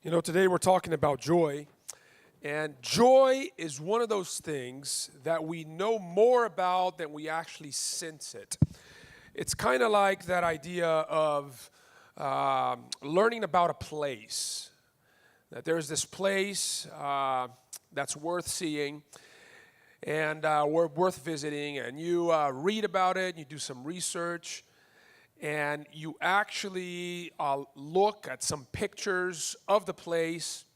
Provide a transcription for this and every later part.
You know, today we're talking about joy, and joy is one of those things that we know more about than we actually sense it. It's kind of like that idea of learning about a place, that there's this place that's worth seeing and worth visiting, and you read about it, and you do some research, and you actually look at some pictures of the place,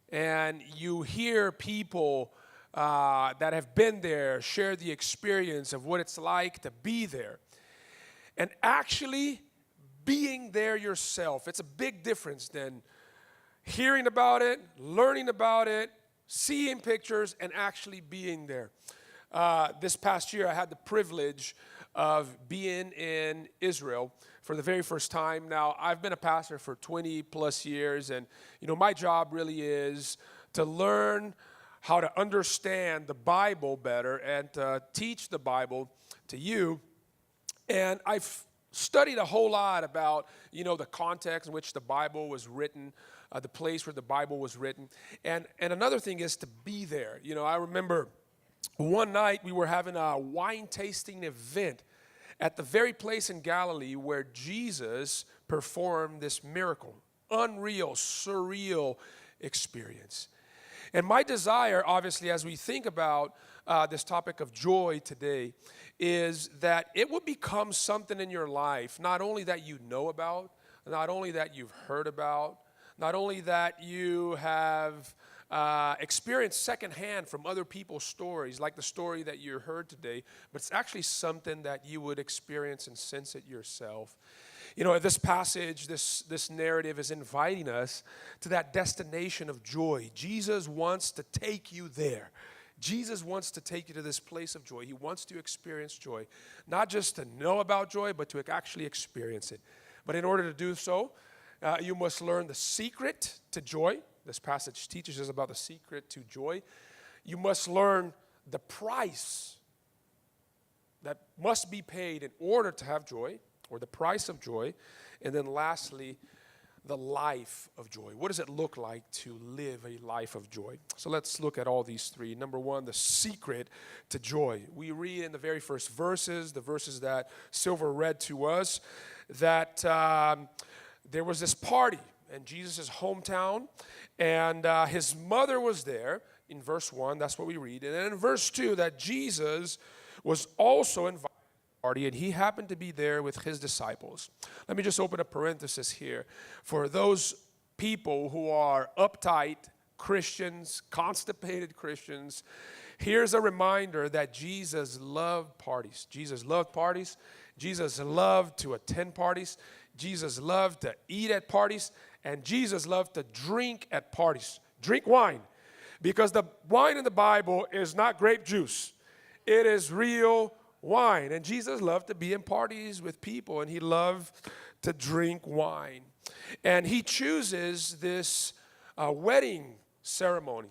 and you hear people that have been there share the experience of what it's like to be there. And actually being there yourself, it's a big difference than hearing about it, learning about it, seeing pictures, and actually being there. This past year, I had the privilege of being in Israel for the very first time. Now, I've been a pastor for 20 plus years, and my job really is to learn how to understand the Bible better and to teach the Bible to you. And I've studied a whole lot about, the context in which the Bible was written, the place where the Bible was written. And another thing is to be there. I remember one night we were having a wine tasting event at the very place in Galilee where Jesus performed this miracle. Unreal, surreal experience. And my desire, obviously, as we think about this topic of joy today, is that it would become something in your life, not only that you know about, not only that you've heard about, not only that you have experienced secondhand from other people's stories, like the story that you heard today, but it's actually something that you would experience and sense it yourself. This passage, this narrative is inviting us to that destination of joy. Jesus wants to take you there. Jesus wants to take you to this place of joy. He wants to experience joy, not just to know about joy, but to actually experience it. But in order to do so, you must learn the secret to joy. This passage teaches us about the secret to joy. You must learn the price that must be paid in order to have joy, or the price of joy. And then lastly, the life of joy. What does it look like to live a life of joy? So let's look at all these three. Number one, the secret to joy. We read in the very first verses, the verses that Silver read to us, that there was this party in Jesus' hometown, and his mother was there. In verse 1, that's what we read. And then in verse 2, that Jesus was also invited to the party, and he happened to be there with his disciples. Let me just open a parenthesis here. For those people who are uptight Christians, constipated Christians, here's a reminder that Jesus loved parties. Jesus loved parties. Jesus loved to attend parties. Jesus loved to eat at parties. And Jesus loved to drink at parties. Drink wine. Because the wine in the Bible is not grape juice. It is real wine. And Jesus loved to be in parties with people, and he loved to drink wine. And he chooses this wedding ceremony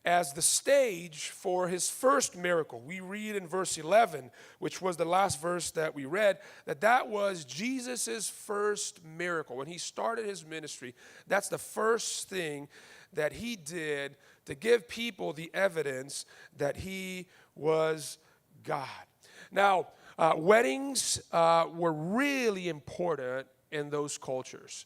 as the stage for his first miracle. We read in verse 11, which was the last verse that we read, that was Jesus' first miracle. When he started his ministry, that's the first thing that he did to give people the evidence that he was God. Now, weddings were really important in those cultures.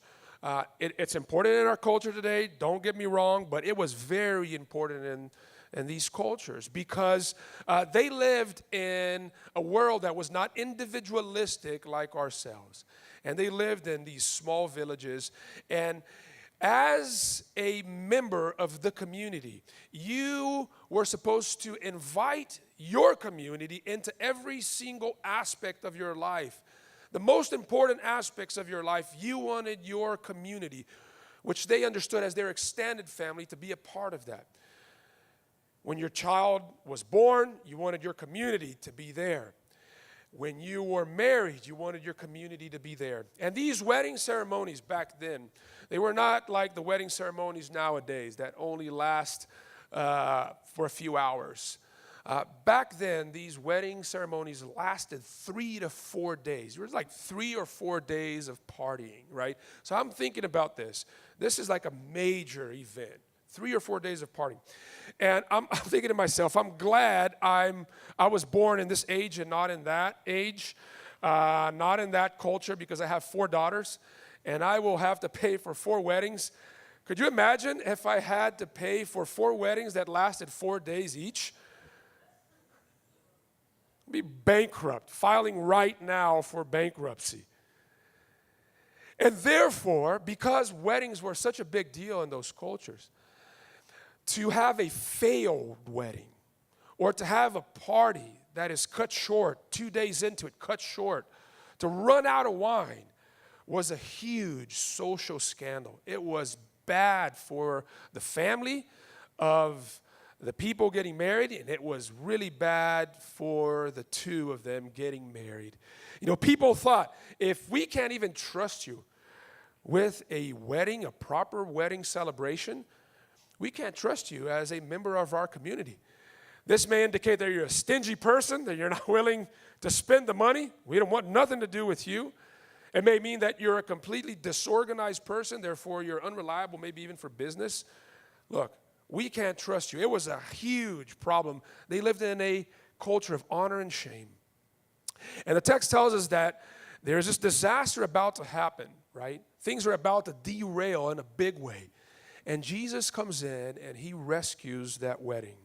It's important in our culture today, don't get me wrong, but it was very important in these cultures because they lived in a world that was not individualistic like ourselves. And they lived in these small villages. And as a member of the community, you were supposed to invite your community into every single aspect of your life. The most important aspects of your life, you wanted your community, which they understood as their extended family, to be a part of that. When your child was born, you wanted your community to be there. When you were married, you wanted your community to be there. And these wedding ceremonies back then, they were not like the wedding ceremonies nowadays that only last for a few hours. Back then, these wedding ceremonies lasted 3 to 4 days. It was like 3 or 4 days of partying, right? So I'm thinking about this. This is like a major event, 3 or 4 days of partying. And I'm thinking to myself, I'm glad I was born in this age and not in that age, not in that culture, because I have 4 daughters, and I will have to pay for 4 weddings. Could you imagine if I had to pay for 4 weddings that lasted 4 days each? I'd be bankrupt, filing right now for bankruptcy. And therefore, because weddings were such a big deal in those cultures, to have a failed wedding or to have a party that is cut short, 2 days into it, cut short, to run out of wine was a huge social scandal. It was bad for the family of the people getting married, and it was really bad for the 2 of them getting married. You know, people thought, if we can't even trust you with a wedding, a proper wedding celebration, we can't trust you as a member of our community. This may indicate that you're a stingy person, that you're not willing to spend the money. We don't want nothing to do with you. It may mean that you're a completely disorganized person, therefore you're unreliable, maybe even for business. Look, we can't trust you. It was a huge problem. They lived in a culture of honor and shame. And the text tells us that there's this disaster about to happen, right? Things are about to derail in a big way. And Jesus comes in and he rescues that wedding.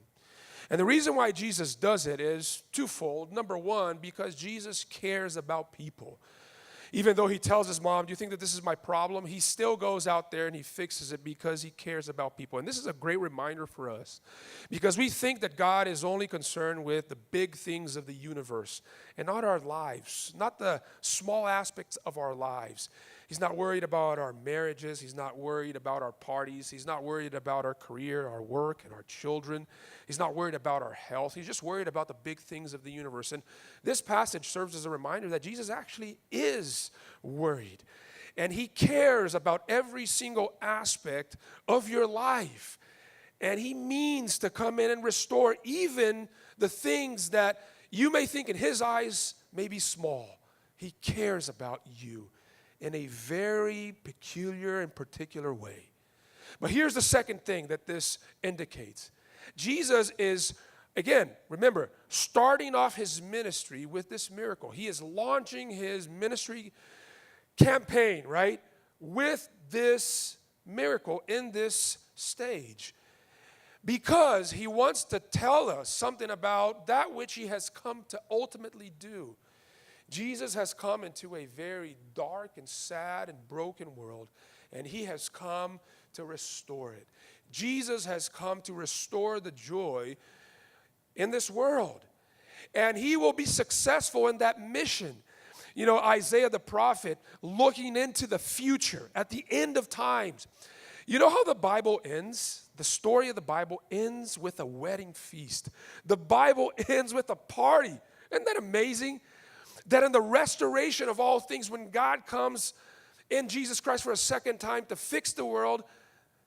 And the reason why Jesus does it is twofold. Number one, because Jesus cares about people. Even though he tells his mom, do you think that this is my problem? He still goes out there and he fixes it because he cares about people. And this is a great reminder for us, because we think that God is only concerned with the big things of the universe and not our lives, not the small aspects of our lives. He's not worried about our marriages. He's not worried about our parties. He's not worried about our career, our work, and our children. He's not worried about our health. He's just worried about the big things of the universe. And this passage serves as a reminder that Jesus actually is worried. And he cares about every single aspect of your life. And he means to come in and restore even the things that you may think in his eyes may be small. He cares about you in a very peculiar and particular way. But here's the second thing that this indicates. Jesus is, again, remember, starting off his ministry with this miracle. He is launching his ministry campaign, right, with this miracle in this stage, because he wants to tell us something about that which he has come to ultimately do. Jesus has come into a very dark and sad and broken world, and he has come to restore it. Jesus has come to restore the joy in this world, and he will be successful in that mission. You know, Isaiah the prophet, looking into the future at the end of times. You know how the Bible ends? The story of the Bible ends with a wedding feast. The Bible ends with a party. Isn't that amazing? That in the restoration of all things, when God comes in Jesus Christ for a second time to fix the world,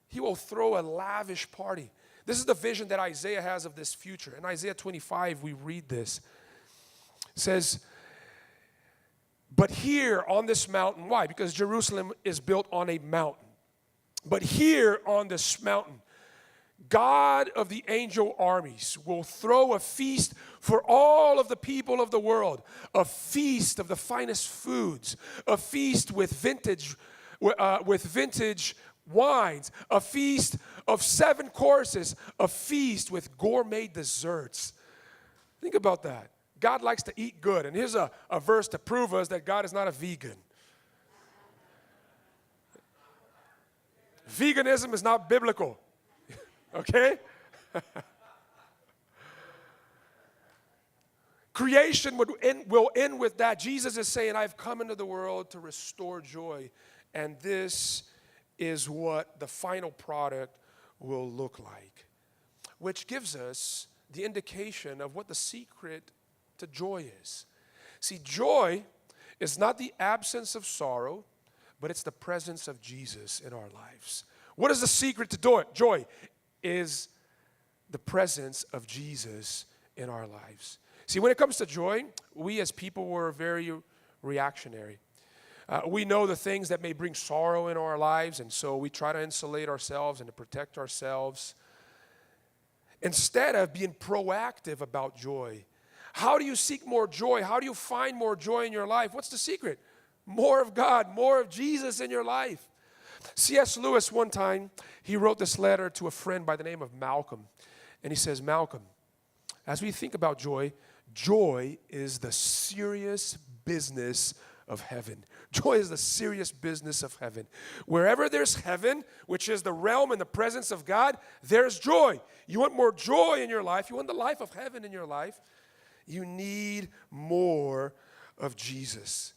he will throw a lavish party. This is the vision that Isaiah has of this future. In Isaiah 25, we read this. It says, but here on this mountain, why? Because Jerusalem is built on a mountain. But here on this mountain, God of the angel armies will throw a feast for all of the people of the world, a feast of the finest foods, a feast with vintage wines, a feast of 7 courses, a feast with gourmet desserts. Think about that. God likes to eat good. And here's a verse to prove us that God is not a vegan. Veganism is not biblical. Okay? Creation will end with that. Jesus is saying, I've come into the world to restore joy. And this is what the final product will look like. Which gives us the indication of what the secret to joy is. See, joy is not the absence of sorrow, but it's the presence of Jesus in our lives. What is the secret to joy? Is the presence of Jesus in our lives. See, when it comes to joy, we as people were very reactionary. We know the things that may bring sorrow in our lives, and so we try to insulate ourselves and to protect ourselves instead of being proactive about joy. How do you seek more joy? How do you find more joy in your life? What's the secret? More of God, more of Jesus in your life. C.S. Lewis, one time, he wrote this letter to a friend by the name of Malcolm. And he says, Malcolm, as we think about joy, joy is the serious business of heaven. Joy is the serious business of heaven. Wherever there's heaven, which is the realm and the presence of God, there's joy. You want more joy in your life, you want the life of heaven in your life, you need more of Jesus.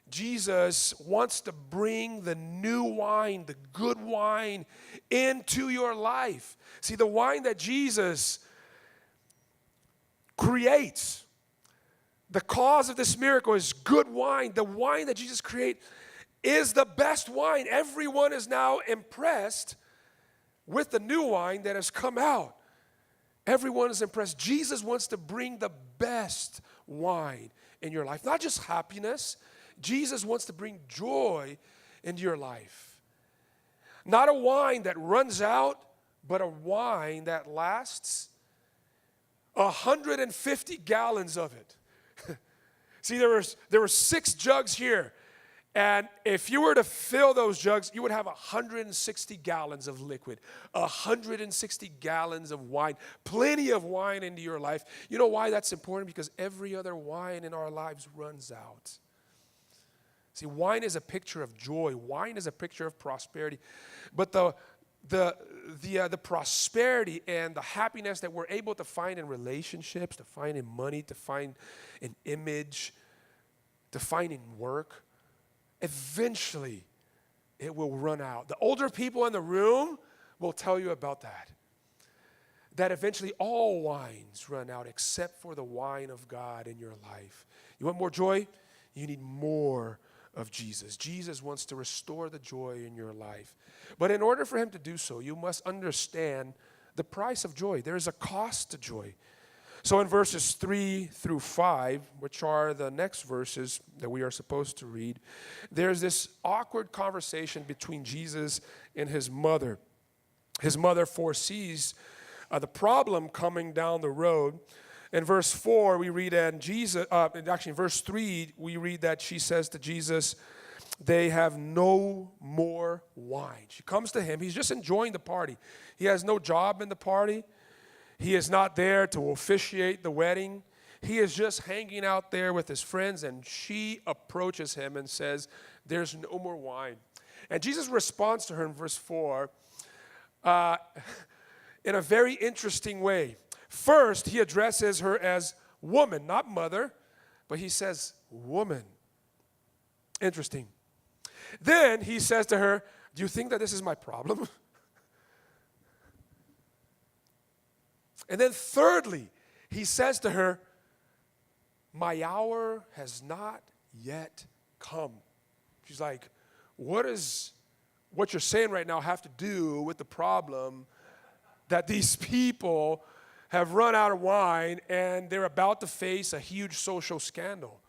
Jesus wants to bring the new wine, the good wine, into your life. See, the wine that Jesus creates, the cause of this miracle is good wine. The wine that Jesus creates is the best wine. Everyone is now impressed with the new wine that has come out. Everyone is impressed. Jesus wants to bring the best wine in your life. Not just happiness. Jesus wants to bring joy into your life. Not a wine that runs out, but a wine that lasts 150 gallons of it. See, there were 6 jugs here. And if you were to fill those jugs, you would have 160 gallons of liquid, 160 gallons of wine, plenty of wine into your life. You know why that's important? Because every other wine in our lives runs out. See, wine is a picture of joy. Wine is a picture of prosperity. But the prosperity and the happiness that we're able to find in relationships, to find in money, to find in image, to find in work, eventually it will run out. The older people in the room will tell you about that. That eventually all wines run out except for the wine of God in your life. You want more joy? You need more of Jesus. Jesus wants to restore the joy in your life. But in order for him to do so, you must understand the price of joy. There is a cost to joy. So in verses 3 through 5, which are the next verses that we are supposed to read, there's this awkward conversation between Jesus and his mother. His mother foresees the problem coming down the road. In verse 4, we read, and in verse 3, we read that she says to Jesus, they have no more wine. She comes to him. He's just enjoying the party. He has no job in the party. He is not there to officiate the wedding. He is just hanging out there with his friends, and she approaches him and says, there's no more wine. And Jesus responds to her in verse 4 in a very interesting way. First, he addresses her as woman, not mother, but he says woman. Interesting. Then he says to her, do you think that this is my problem? And then thirdly, he says to her, my hour has not yet come. She's like, what does what you're saying right now have to do with the problem that these people have run out of wine and they're about to face a huge social scandal?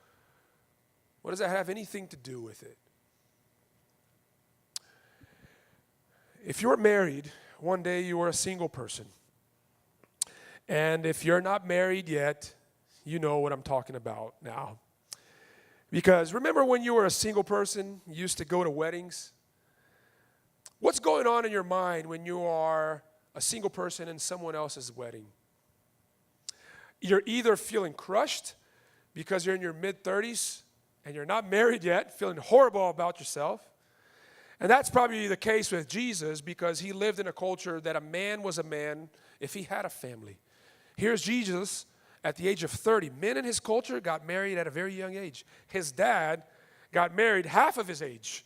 What does that have anything to do with it? If you're married, one day you were a single person. And if you're not married yet, you know what I'm talking about now. Because remember when you were a single person, you used to go to weddings? What's going on in your mind when you are a single person in someone else's wedding? You're either feeling crushed because you're in your mid-30s and you're not married yet, feeling horrible about yourself. And that's probably the case with Jesus because he lived in a culture that a man was a man if he had a family. Here's Jesus at the age of 30. Men in his culture got married at a very young age. His dad got married half of his age.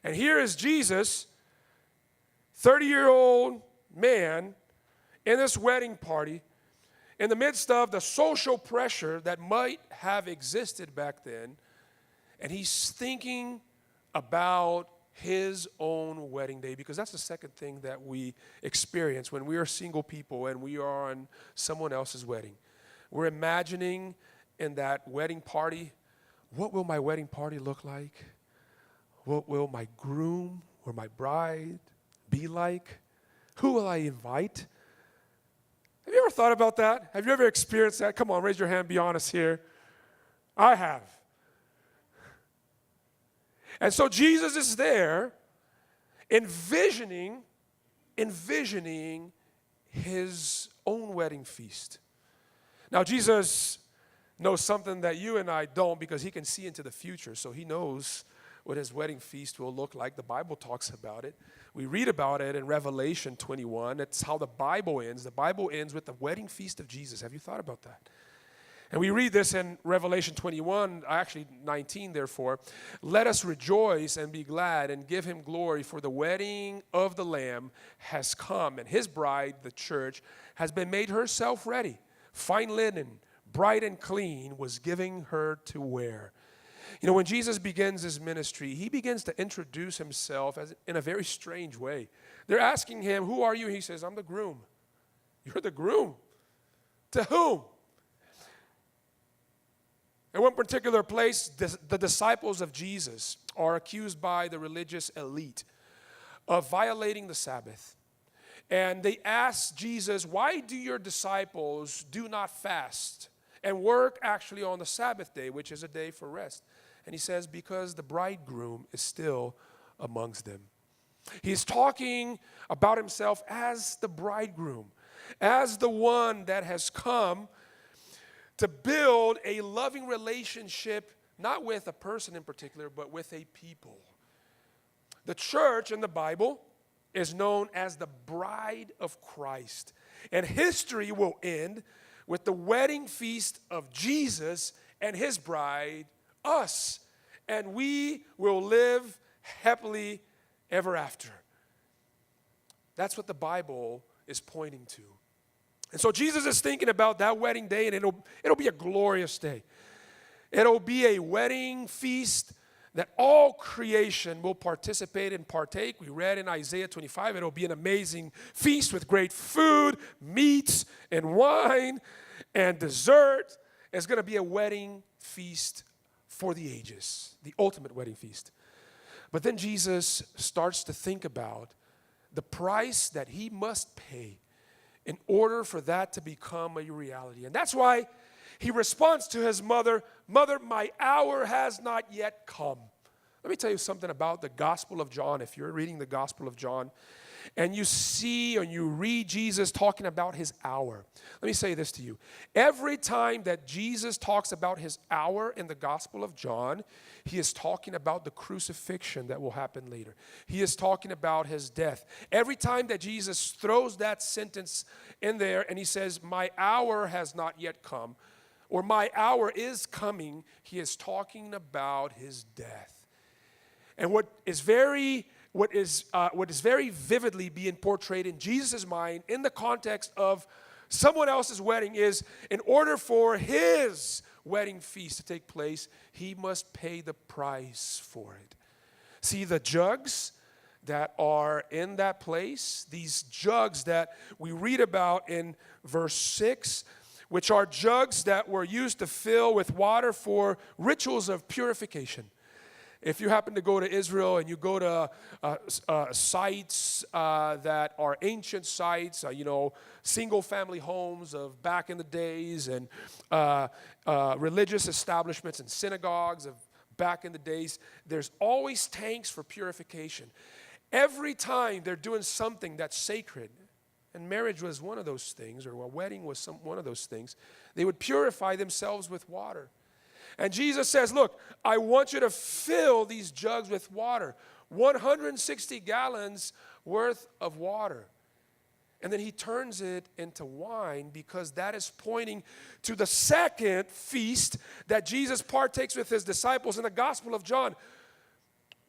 And here is Jesus, 30-year-old man, in this wedding party, in the midst of the social pressure that might have existed back then, and he's thinking about his own wedding day, because that's the second thing that we experience when we are single people and we are on someone else's wedding. We're imagining in that wedding party, what will my wedding party look like? What will my groom or my bride be like? Who will I invite? Have you ever thought about that? Have you ever experienced that? Come on, raise your hand, be honest here. I have. And so Jesus is there envisioning his own wedding feast. Now, Jesus knows something that you and I don't, because he can see into the future. So he knows what his wedding feast will look like. The Bible talks about it. We read about it in Revelation 21. It's how the Bible ends. The Bible ends with the wedding feast of Jesus. Have you thought about that? And we read this in Revelation 21, actually 19, therefore. Let us rejoice and be glad and give him glory, for the wedding of the Lamb has come, and his bride, the church, has been made herself ready. Fine linen, bright and clean, was giving her to wear. You know, when Jesus begins his ministry, he begins to introduce himself in a very strange way. They're asking him, who are you? He says, I'm the groom. You're the groom. To whom? In one particular place, the disciples of Jesus are accused by the religious elite of violating the Sabbath. And they ask Jesus, why do your disciples do not fast and work actually on the Sabbath day, which is a day for rest? And he says, because the bridegroom is still amongst them. He's talking about himself as the bridegroom, as the one that has come to build a loving relationship, not with a person in particular, but with a people. The church in the Bible is known as the bride of Christ. And history will end with the wedding feast of Jesus and his bride, us. And we will live happily ever after. That's what the Bible is pointing to. And so Jesus is thinking about that wedding day, and it'll be a glorious day. It'll be a wedding feast that all creation will participate and partake. We read in Isaiah 25, it'll be an amazing feast with great food, meats, and wine, and dessert. It's going to be a wedding feast for the ages, the ultimate wedding feast. But then Jesus starts to think about the price that he must pay in order for that to become a reality. And that's why he responds to his mother, Mother, my hour has not yet come. Let me tell you something about the Gospel of John. If you're reading the Gospel of John and you see and you read Jesus talking about his hour, let me say this to you. Every time that Jesus talks about his hour in the Gospel of John, he is talking about the crucifixion that will happen later. He is talking about his death. Every time that Jesus throws that sentence in there and he says, my hour has not yet come, or my hour is coming, he is talking about his death. And what is very vividly being portrayed in Jesus' mind in the context of someone else's wedding is, in order for his wedding feast to take place, he must pay the price for it. See, the jugs that are in that place, these jugs that we read about in verse 6, which are jugs that were used to fill with water for rituals of purification. If you happen to go to Israel and you go to sites that are ancient sites, single-family homes of back in the days, and religious establishments and synagogues of back in the days, there's always tanks for purification. Every time they're doing something that's sacred, and marriage was one of those things, or a wedding was one of those things, they would purify themselves with water. And Jesus says, look, I want you to fill these jugs with water, 160 gallons worth of water. And then he turns it into wine, because that is pointing to the second feast that Jesus partakes with his disciples in the Gospel of John.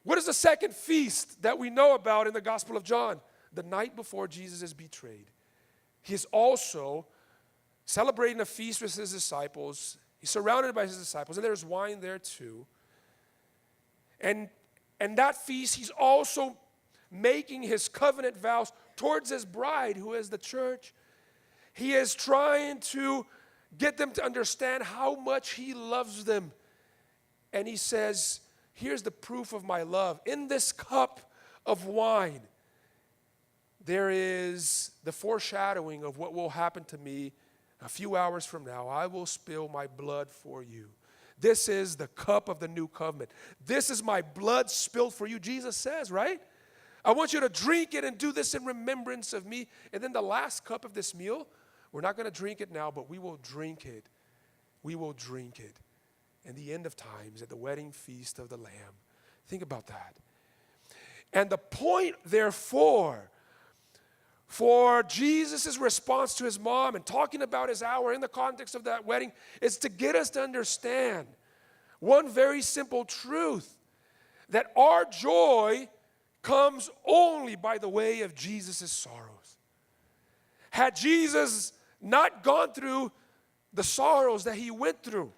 What is the second feast that we know about in the Gospel of John? The night before Jesus is betrayed. He is also celebrating a feast with his disciples. He's surrounded by his disciples, and there's wine there too. And that feast, he's also making his covenant vows towards his bride, who is the church. He is trying to get them to understand how much he loves them. And he says, here's the proof of my love. In this cup of wine, there is the foreshadowing of what will happen to me a few hours from now. I will spill my blood for you. This is the cup of the new covenant. This is my blood spilled for you, Jesus says, right? I want you to drink it and do this in remembrance of me. And then the last cup of this meal, we're not going to drink it now, but we will drink it. We will drink it in the end of times at the wedding feast of the Lamb. Think about that. And the point, therefore, for Jesus' response to his mom and talking about his hour in the context of that wedding is to get us to understand one very simple truth, that our joy comes only by the way of Jesus' sorrows. Had Jesus not gone through the sorrows that he went through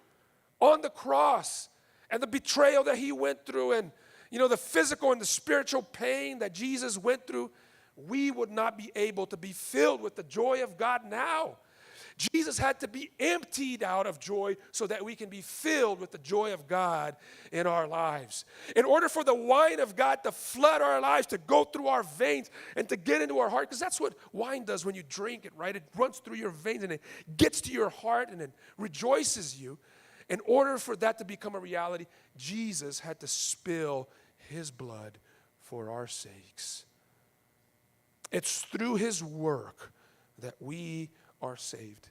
on the cross and the betrayal that he went through and, the physical and the spiritual pain that Jesus went through, we would not be able to be filled with the joy of God now. Jesus had to be emptied out of joy so that we can be filled with the joy of God in our lives. In order for the wine of God to flood our lives, to go through our veins and to get into our heart, because that's what wine does when you drink it, right? It runs through your veins and it gets to your heart and it rejoices you. In order for that to become a reality, Jesus had to spill his blood for our sakes. It's through his work that we are saved.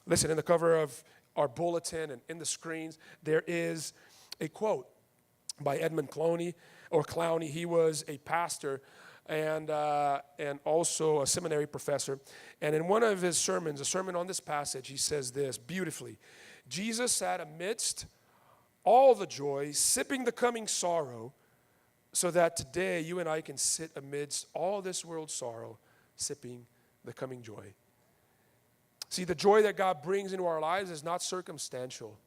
Listen, in the cover of our bulletin and in the screens, there is a quote by Edmund Clowney. He was a pastor and also a seminary professor. And in one of his sermons, a sermon on this passage, he says this beautifully: Jesus sat amidst all the joy, sipping the coming sorrow, so that today you and I can sit amidst all this world's sorrow, sipping the coming joy. See, the joy that God brings into our lives is not circumstantial.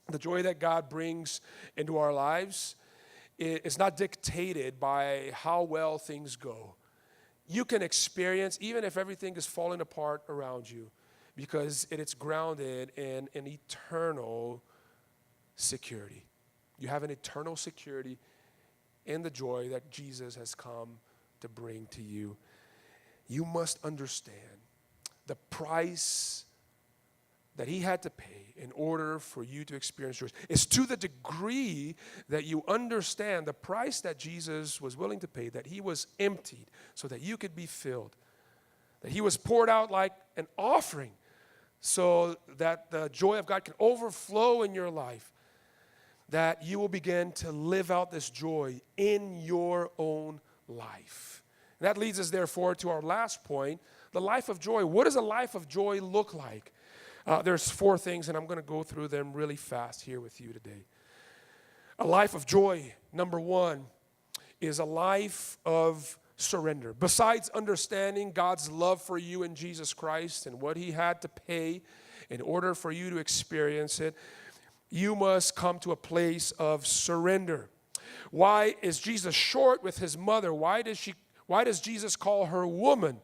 The joy that God brings into our lives is not dictated by how well things go. You can experience, even if everything is falling apart around you, because it's grounded in an eternal security. You have an eternal security in the joy that Jesus has come to bring to you. You must understand the price that he had to pay in order for you to experience joy. It's to the degree that you understand the price that Jesus was willing to pay, that he was emptied so that you could be filled, that he was poured out like an offering so that the joy of God can overflow in your life, that you will begin to live out this joy in your own life. And that leads us, therefore, to our last point, the life of joy. What does a life of joy look like? There's 4 things, and I'm going to go through them really fast here with you today. A life of joy, number 1, is a life of surrender. Besides understanding God's love for you in Jesus Christ and what he had to pay in order for you to experience it, you must come to a place of surrender. Why is Jesus short with his mother? Why does Jesus call her woman?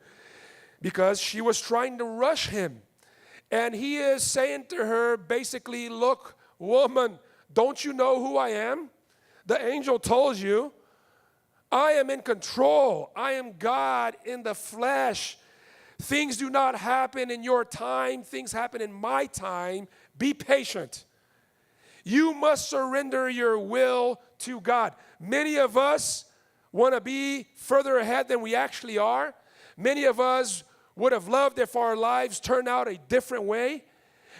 Because she was trying to rush him. And he is saying to her, basically, look, woman, don't you know who I am? The angel told you, I am in control. I am God in the flesh. Things do not happen in your time. Things happen in my time. Be patient. You must surrender your will to God. Many of us want to be further ahead than we actually are. Many of us would have loved if our lives turned out a different way.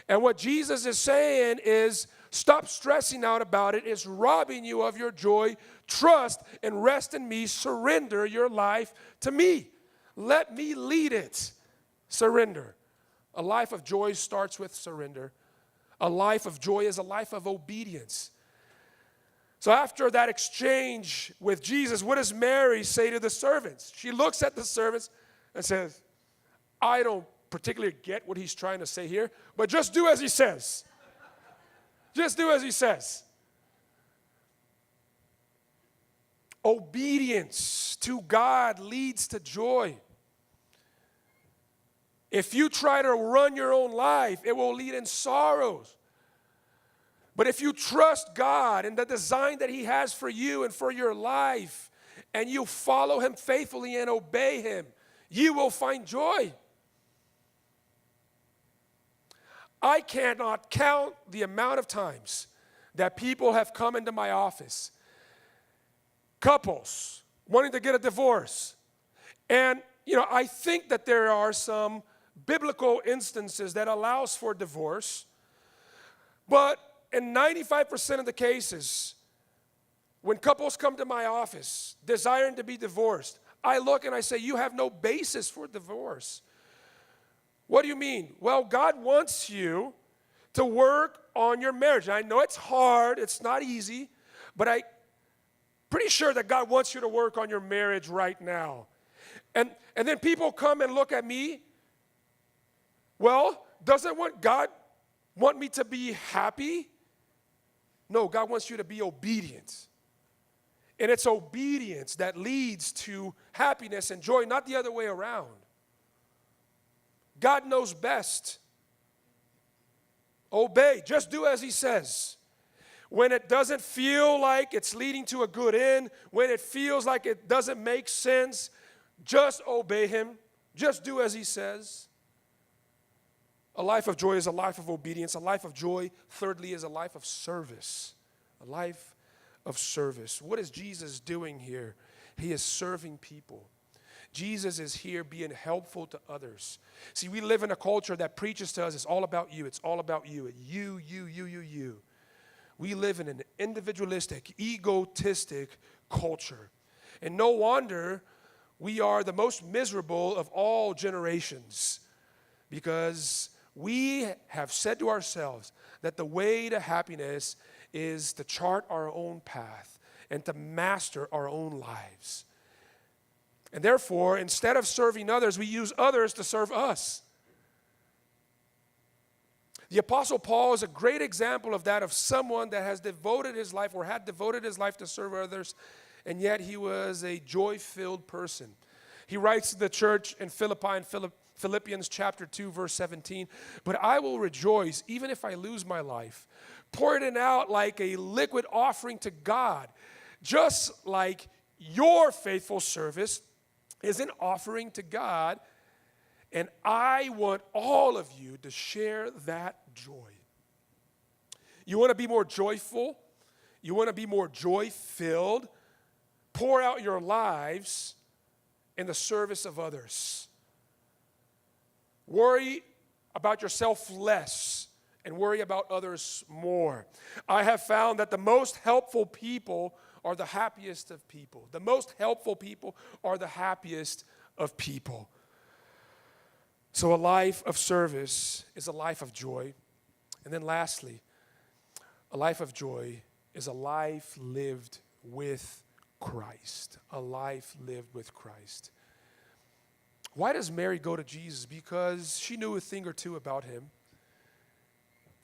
And what Jesus is saying is, stop stressing out about it. It's robbing you of your joy. Trust and rest in me. Surrender your life to me. Let me lead it. Surrender. A life of joy starts with surrender. A life of joy is a life of obedience. So after that exchange with Jesus, what does Mary say to the servants? She looks at the servants and says, I don't particularly get what he's trying to say here, but just do as he says. Just do as he says. Obedience to God leads to joy. If you try to run your own life, it will lead in sorrows. But if you trust God and the design that He has for you and for your life, and you follow Him faithfully and obey Him, you will find joy. I cannot count the amount of times that people have come into my office, couples wanting to get a divorce. And, I think that there are some biblical instances that allows for divorce, but in 95% of the cases, when couples come to my office desiring to be divorced, I look and I say, you have no basis for divorce. What do you mean? Well, God wants you to work on your marriage. I know it's hard, it's not easy, but I'm pretty sure that God wants you to work on your marriage right now. And then people come and look at me. Well, doesn't God want me to be happy? No, God wants you to be obedient. And it's obedience that leads to happiness and joy, not the other way around. God knows best. Obey. Just do as He says. When it doesn't feel like it's leading to a good end, when it feels like it doesn't make sense, just obey Him. Just do as He says. A life of joy is a life of obedience. A life of joy, thirdly, is a life of service. A life of service. What is Jesus doing here? He is serving people. Jesus is here being helpful to others. See, we live in a culture that preaches to us, it's all about you, it's all about you. You. We live in an individualistic, egotistic culture. And no wonder we are the most miserable of all generations, because we have said to ourselves that the way to happiness is to chart our own path and to master our own lives. And therefore, instead of serving others, we use others to serve us. The Apostle Paul is a great example of that, of someone that has devoted his life or had devoted his life to serve others, and yet he was a joy-filled person. He writes to the church in Philippi in Philippians chapter 2, verse 17, "But I will rejoice even if I lose my life, pouring it out like a liquid offering to God, just like your faithful service is an offering to God, and I want all of you to share that joy." You want to be more joyful? You want to be more joy-filled? Pour out your lives in the service of others. Worry about yourself less and worry about others more. I have found that the most helpful people are the happiest of people. The most helpful people are the happiest of people. So a life of service is a life of joy. And then lastly, a life of joy is a life lived with Christ. A life lived with Christ. Why does Mary go to Jesus? Because she knew a thing or two about Him.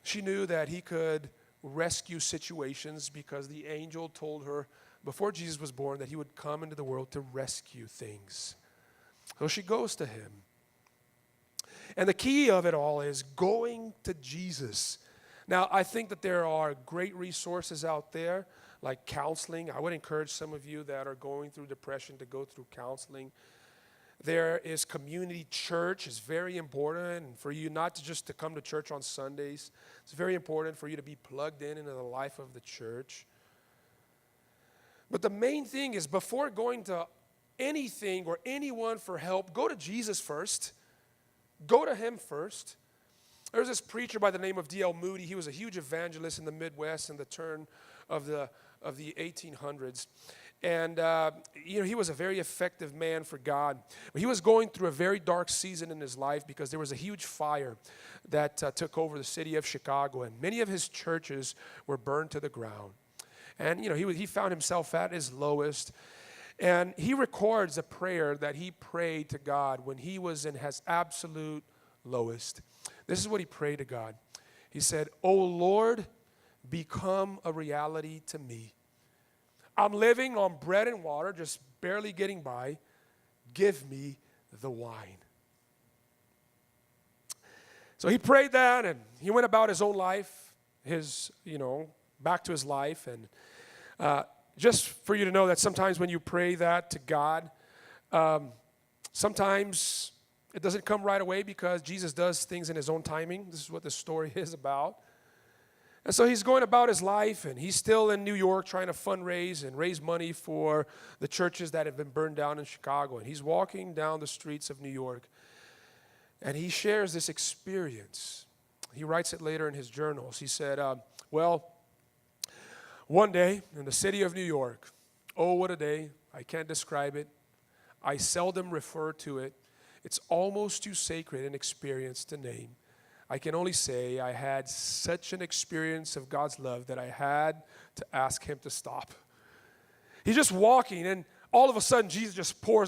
She knew that He could rescue situations, because the angel told her before Jesus was born that He would come into the world to rescue things. So she goes to Him. And the key of it all is going to Jesus. Now, I think that there are great resources out there, like counseling. I would encourage some of you that are going through depression to go through counseling. There is community church. It's very important for you not to just to come to church on Sundays. It's very important for you to be plugged in into the life of the church. But the main thing is, before going to anything or anyone for help, go to Jesus first. Go to Him first. There's this preacher by the name of D.L. Moody. He was a huge evangelist in the Midwest in the turn of the 1800s. And, he was a very effective man for God. But he was going through a very dark season in his life, because there was a huge fire that took over the city of Chicago. And many of his churches were burned to the ground. And, he found himself at his lowest. And he records a prayer that he prayed to God when he was in his absolute lowest. This is what he prayed to God. He said, "O Lord, become a reality to me. I'm living on bread and water, just barely getting by. Give me the wine." So he prayed that, and he went about his own life. his, back to his life. And just for you to know that sometimes when you pray that to God, sometimes it doesn't come right away because Jesus does things in his own timing. This is what this story is about. And so he's going about his life, and he's still in New York trying to fundraise and raise money for the churches that have been burned down in Chicago. And he's walking down the streets of New York, and he shares this experience. He writes it later in his journals. He said, one day in the city of New York, oh, what a day. I can't describe it. I seldom refer to it. It's almost too sacred an experience to name. I can only say I had such an experience of God's love that I had to ask him to stop. He's just walking, and all of a sudden, Jesus just pours the